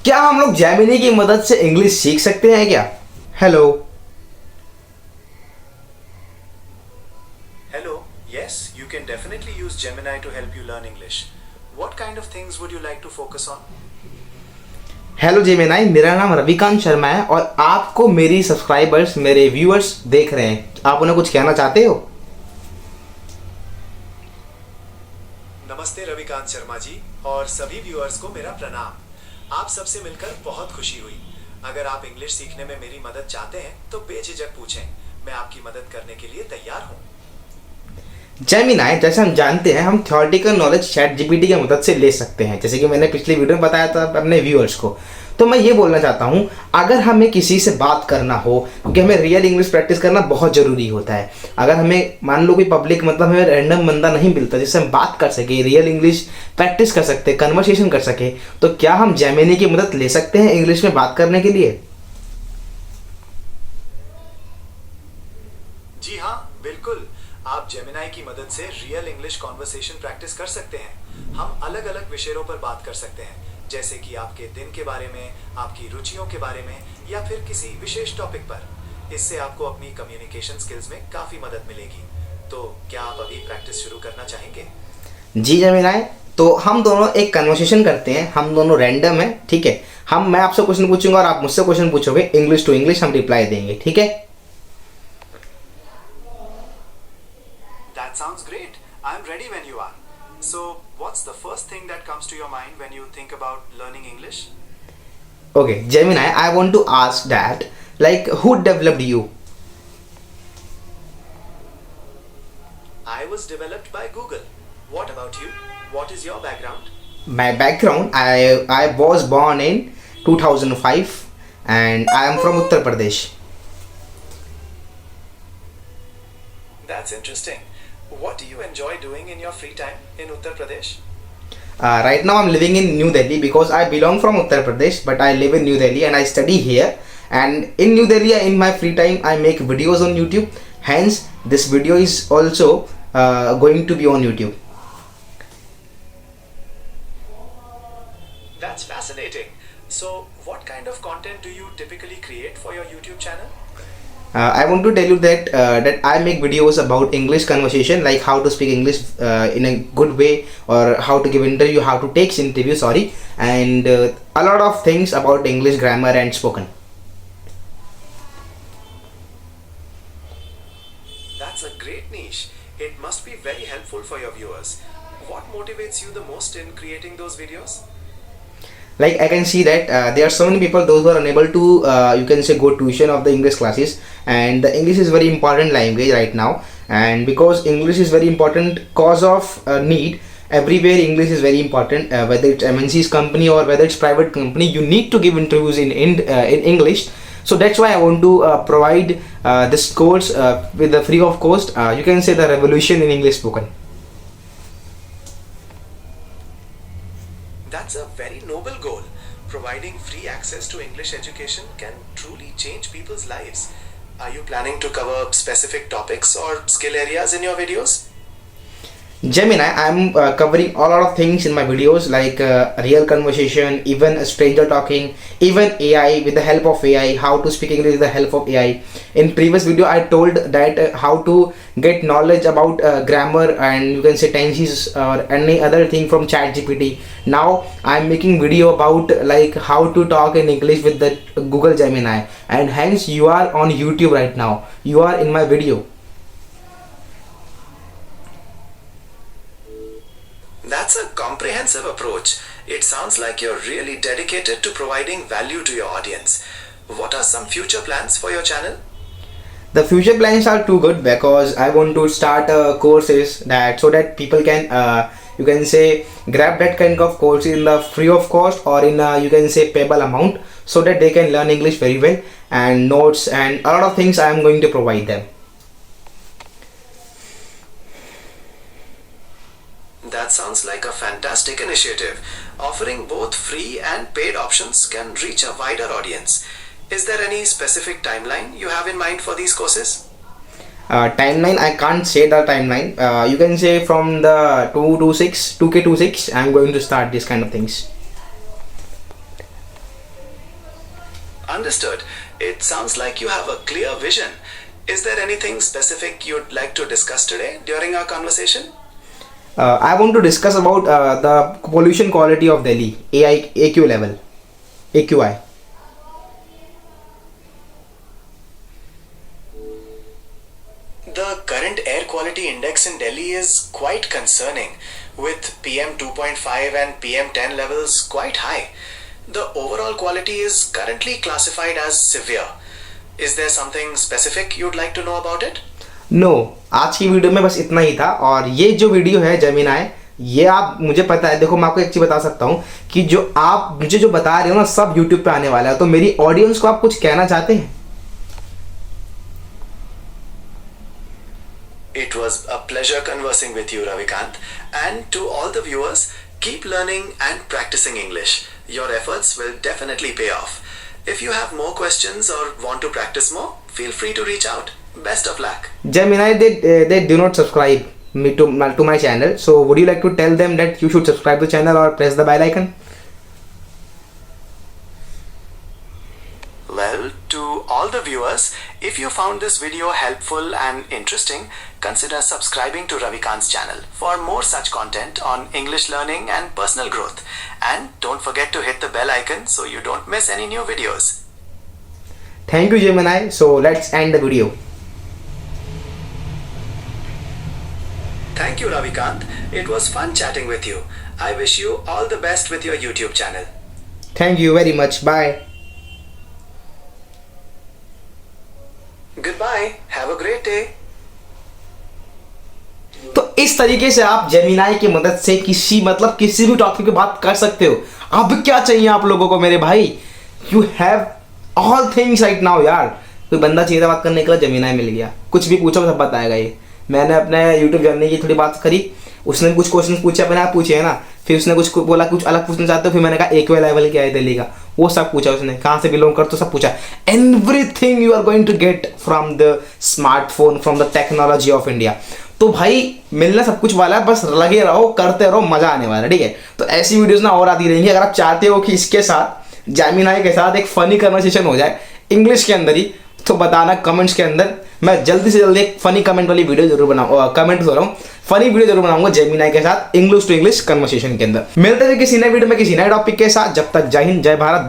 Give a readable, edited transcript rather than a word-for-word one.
क्या हम लोग जेमिनी की मदद से इंग्लिश सीख सकते हैं क्या? Hello. Hello, yes, you can definitely use Gemini to help you learn English. What kind of things would you like to focus on? Hello Gemini, मेरा नाम रविकांत शर्मा है और आपको मेरी सब्सक्राइबर्स, मेरे व्यूअर्स देख रहे हैं। आप उन्हें कुछ कहना चाहते हो? नमस्ते रविकांत शर्मा जी और सभी व्यूअर्स को मेरा प्रणाम। आप सबसे मिलकर बहुत खुशी हुई। अगर आप इंग्लिश सीखने में मेरी मदद चाहते हैं तो बेझिझक पूछें, मैं आपकी मदद करने के लिए तैयार हूँ। जेमिनाई, जैसे हम जानते हैं, हम थ्योरेटिकल नॉलेज चैट जीपीटी की मदद से ले सकते हैं, जैसे कि मैंने पिछली वीडियो में बताया था अपने व्यूअर्स को। तो मैं ये बोलना चाहता हूँ, अगर हमें किसी से बात करना हो, क्योंकि हमें रियल इंग्लिश प्रैक्टिस करना बहुत ज़रूरी होता है। अगर हमें मान लो कोई पब्लिक, मतलब हमें रैंडम बंदा नहीं मिलता जिससे हम बात कर सके, रियल इंग्लिश प्रैक्टिस कर सकते, कन्वर्सेशन कर सके, तो क्या हम जेमिनी की मदद ले सकते हैं इंग्लिश में बात करने के लिए? जी हाँ, बिल्कुल। आप जेमिनाई की मदद से रियल इंग्लिश कॉन्वर्सेशन प्रैक्टिस कर सकते हैं। हम अलग अलग विषयों पर बात कर सकते हैं, जैसे कि आपके दिन के बारे में, आपकी रुचियों के बारे में, या फिर किसी विशेष टॉपिक पर। इससे आपको अपनी कम्युनिकेशन स्किल्स में काफ़ी मदद मिलेगी। तो क्या आप अभी प्रैक्टिस शुरू करना चाहेंगे? जी जेमिनाई, तो हम दोनों एक कन्वर्सेशन करते हैं, हम दोनों रैंडम हैं, ठीक है? मैं आपसे क्वेश्चन पूछूंगा और आप मुझसे क्वेश्चन पूछोगे, इंग्लिश टू इंग्लिश हम रिप्लाई देंगे, ठीक है? That sounds great. I'm ready when you are. So, what's the first thing that comes to your mind when you think about learning English? Okay, Gemini, I want to ask that, like, who developed you? I was developed by Google. What about you? What is your background? My background, I was born in 2005 and I am from Uttar Pradesh. That's interesting. What do you enjoy doing in your free time in Uttar Pradesh? Right now I'm living in New Delhi because I belong from Uttar Pradesh, but I live in New Delhi and I study here. And in New Delhi, in my free time, I make videos on YouTube. Hence, this video is also going to be on YouTube. That's fascinating. So, what kind of content do you typically create for your YouTube channel? I want to tell you that I make videos about English conversation, like how to speak English in a good way, or how to give interview, how to take interview, sorry, and a lot of things about English grammar and spoken. That's a great niche. It must be very helpful for your viewers. What motivates you the most in creating those videos? Like I can see that there are so many people, those who are unable to you can say go tuition of the English classes, and the English is very important language right now, and because English is very important cause of need, everywhere English is very important, whether it's MNC's company or whether it's private company, you need to give interviews in English. So that's why I want to provide this course with the free of cost, you can say the revolution in English spoken. That's a very noble goal. Providing free access to English education can truly change people's lives. Are you planning to cover specific topics or skill areas in your videos? Gemini, I'm covering a lot of things in my videos, like real conversation, even a stranger talking, even AI, with the help of AI, how to speak English with the help of AI. In previous video, I told that how to get knowledge about grammar and you can say tenses or any other thing from ChatGPT. Now I'm making video about like how to talk in English with the Google Gemini, and hence you are on YouTube right now. You are in my video. That's a comprehensive approach. It sounds like you're really dedicated to providing value to your audience. What are some future plans for your channel? The future plans are too good because I want to start courses that so that people can you can say grab that kind of course in the free of cost or in you can say payable amount, so that they can learn English very well, and notes and a lot of things I am going to provide them. That sounds like a fantastic initiative. Offering both free and paid options can reach a wider audience. Is there any specific timeline you have in mind for these courses? Timeline, I can't say the timeline. You can say from the 2K26 I'm going to start this kind of things. Understood. It sounds like you have a clear vision. Is there anything specific you'd like to discuss today during our conversation? I want to discuss about the pollution quality of Delhi, AI, AQ level, AQI. The current air quality index in Delhi is quite concerning, with PM 2.5 and PM 10 levels quite high. The overall quality is currently classified as severe. Is there something specific you'd like to know about it? No आज की video में बस इतना ही था। और ये जो video है जेमिनाई, ये आप मुझे पता है, देखो मैं आपको एक चीज़ बता सकता हूँ कि जो आप मुझे जो बता रहे हो ना सब यूट्यूब पे आने वाला है। तो मेरी ऑडियंस को आप कुछ कहना चाहते हैं? It was a pleasure conversing with you, Ravikant. And to all the viewers, keep learning and practicing English. Your efforts will definitely pay off. If you have more questions or want to practice more, feel free to reach out. Best of luck. Gemini, they do not subscribe me to my channel. So would you like to tell them that you should subscribe to the channel or press the bell icon? Well, to all the viewers, if you found this video helpful and interesting, consider subscribing to Ravikant's channel for more such content on English learning and personal growth. And don't forget to hit the bell icon so you don't miss any new videos. Thank you, Gemini. So let's end the video. Thank you, Ravikant. It was fun chatting with you. I wish you all the best with your YouTube channel. Thank you very much. Bye. Goodbye. Have a great day. तो इस तरीके से आप Gemini की मदद से किसी भी टॉपिक पे बात कर सकते हो। अब क्या चाहिए आप लोगों को मेरे भाई? You have all things right now यार। कोई बंदा चाहिए था बात करने के लिए, जेमिनाई मिल गया। कुछ भी पूछो सब बताएगा ये। मैंने अपने यूट्यूब जर्नी की थोड़ी बात करी, उसने कुछ क्वेश्चन पूछे, अपने आप पूछे है ना। फिर उसने कुछ बोला कुछ अलग पूछना चाहते हो, फिर मैंने कहा AQI लेवल क्या है दिल्ली का, वो सब पूछा उसने। कहाँ से बिलोंग करते हो सब पूछा। Everything you are going to get from the smartphone, from the technology of India. तो भाई मिलना सब कुछ वाला है, बस लगे रहो, करते रहो, मजा आने वाला है। ठीक है, तो ऐसी वीडियोस ना और आती रहेंगी। अगर आप चाहते हो कि इसके साथ जेमिनाई के साथ एक फनी कन्वर्सेशन हो जाए इंग्लिश के अंदर ही, तो बताना कमेंट्स के अंदर। मैं जल्दी से जल्दी एक फनी कमेंट वाली वीडियो जरूर बनाऊंगा, फनी वीडियो जरूर बनाऊंगा जेमिनाई के साथ इंग्लिश टू इंग्लिश कन्वर्सेशन के अंदर। मिलते हैं किसी नए वीडियो में किसी नए टॉपिक के साथ। जब तक जय हिंद, जय भारत।